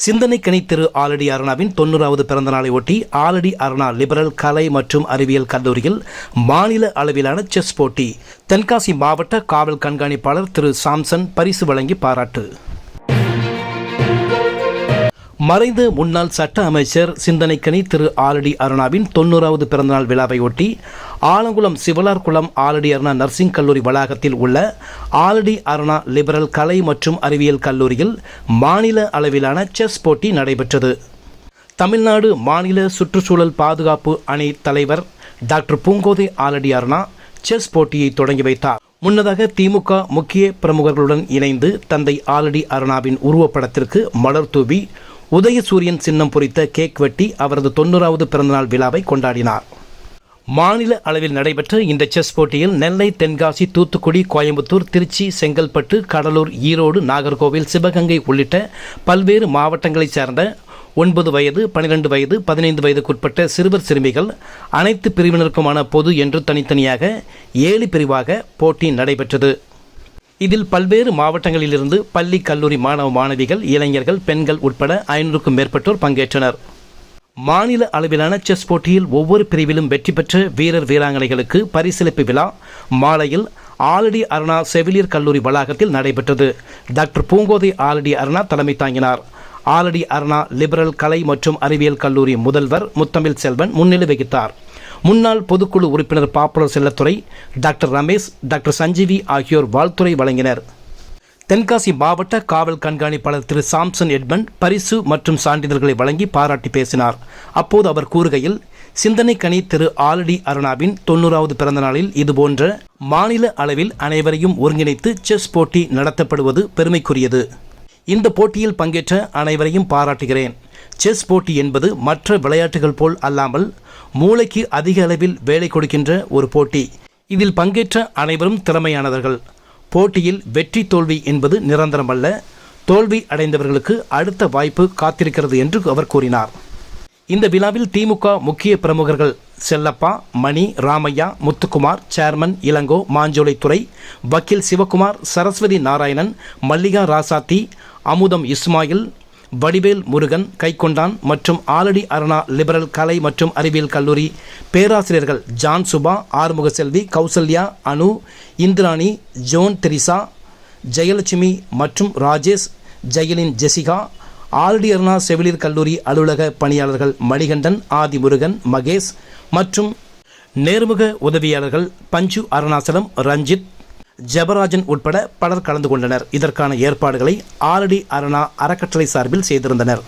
சிந்தனைக்கனி திரு ஆலடி அருணாவின் 90வது பிறந்த நாளை ஒட்டி ஆலடி அருணா லிபரல் கலை மற்றும் அறிவியல் கல்லூரியில் மாநில அளவிலான செஸ் போட்டி. தென்காசி மாவட்ட காவல் கண்காணிப்பாளர் திரு சாம்சன் பரிசு வழங்கி பாராட்டு. மறைந்த முன்னாள் சட்ட அமைச்சர் சிந்தனைக்கனி திரு ஆலடி அருணாவின் 90வது பிறந்தநாள் விழாவை ஒட்டி ஆலங்குளம் சிவலார்குளம் ஆலடி அருணா நர்சிங் கல்லூரி வளாகத்தில் உள்ள ஆலடி அருணா லிபரல் கலை மற்றும் அறிவியல் கல்லூரியில் மாநில அளவிலான செஸ் போட்டி நடைபெற்றது. தமிழ்நாடு மாநில சுற்றுச்சூழல் பாதுகாப்பு அணி தலைவர் டாக்டர் பூங்கோதை ஆலடி அருணா செஸ் போட்டியை தொடங்கி வைத்தார். முன்னதாக திமுக முக்கிய பிரமுகர்களுடன் இணைந்து தந்தை ஆலடி அருணாவின் உருவப்படத்திற்கு மலர் தூவி உதயசூரியன் சின்னம் பொறித்த கேக் வெட்டி அவரது 90வது பிறந்தநாள் விழாவை கொண்டாடினார். மாநில அளவில் நடைபெற்ற இந்த செஸ் போட்டியில் நெல்லை, தென்காசி, தூத்துக்குடி, கோயம்புத்தூர், திருச்சி, செங்கல்பட்டு, கடலூர், ஈரோடு, நாகர்கோவில், சிவகங்கை உள்ளிட்ட பல்வேறு மாவட்டங்களைச் சேர்ந்த 9 வயது, 12 வயது, 15 வயதுக்குட்பட்ட சிறுவர் சிறுமிகள் அனைத்து பிரிவினருக்குமான பொது என்று தனித்தனியாக 7 பிரிவாக போட்டி நடைபெற்றது. இதில் பல்வேறு மாவட்டங்களிலிருந்து பள்ளி, கல்லூரி மாணவ மாணவிகள், இளைஞர்கள், பெண்கள் உட்பட 500க்கும் மேற்பட்டோர் பங்கேற்றனர். மாநில அளவிலான செஸ் போட்டியில் ஒவ்வொரு பிரிவிலும் வெற்றி பெற்ற வீரர் வீராங்கனைகளுக்கு பரிசளிப்பு விழா மாலையில் ஆலடி அருணா செவிலியர் கல்லூரி வளாகத்தில் நடைபெற்றது. டாக்டர் பூங்கோதை ஆலடி அருணா தலைமை தாங்கினார். ஆலடி அருணா லிபரல் கலை மற்றும் அறிவியல் கல்லூரி முதல்வர் முத்தமிழ் செல்வன் முன்னிலை வகித்தார். முன்னாள் பொதுக்குழு உறுப்பினர் popular Chellathurai, doctor Ramesh, doctor Sanjeevi ஆகியோர் வாழ்த்துரை வழங்கினர். தென்காசி மாவட்ட காவல் கண்காணிப்பாளர் திரு சாம்சன் எட்மண்ட் பரிசு மற்றும் சான்றிதழ்களை வழங்கி பாராட்டி பேசினார். அப்போது அவர் கூறுகையில், சிந்தனைக்கனி திரு ஆலடி அருணாவின் 90வது பிறந்த நாளில் இதுபோன்ற மாநில அளவில் அனைவரையும் ஒருங்கிணைத்து செஸ் போட்டி நடத்தப்படுவது பெருமைக்குரியது. இந்த போட்டியில் பங்கேற்ற அனைவரையும் பாராட்டுகிறேன். செஸ் போட்டி என்பது மற்ற விளையாட்டுகள் போல் அல்லாமல் மூளைக்கு அதிக அளவில் வேலை கொடுக்கின்ற ஒரு போட்டி. இதில் பங்கேற்ற அனைவரும் திறமையானவர்கள். போட்டியில் வெற்றி தோல்வி என்பது நிரந்தரமல்ல. தோல்வி அடைந்தவர்களுக்கு அடுத்த வாய்ப்பு காத்திருக்கிறது என்று அவர் கூறினார். இந்த விழாவில் திமுக முக்கிய பிரமுகர்கள் செல்லப்பா, மணி, ராமையா, முத்துக்குமார், சேர்மன் இளங்கோ, மாஞ்சோலைத்துறை, வக்கீல் சிவகுமார், சரஸ்வதி நாராயணன், மல்லிகா ராசாத்தி, அமுதம் இஸ்மாயில், வடிவேல் முருகன், கைக்கொண்டான் மற்றும் ஆலடி அருணா லிபரல் கலை மற்றும் அறிவியல் கல்லூரி பேராசிரியர்கள் ஜான் சுபா, ஆறுமுகசெல்வி, கௌசல்யா, அனு, இந்திராணி, ஜோன் தெரிசா, ஜெயலட்சுமி மற்றும் ராஜேஷ், ஜெயலின் ஜெசிகா, ஆலடி அருணா செவிலியர் கல்லூரி அலுவலக பணியாளர்கள் மணிகண்டன், ஆதி முருகன், மகேஷ் மற்றும் நேர்முக உதவியாளர்கள் பஞ்சு அருணாசலம், ரஞ்சித், ஜெபராஜன் உட்பட பலர் கலந்து கொண்டனர். இதற்கான ஏற்பாடுகளை ஆலடி அருணா அறக்கட்டளை சார்பில் செய்திருந்தனர்.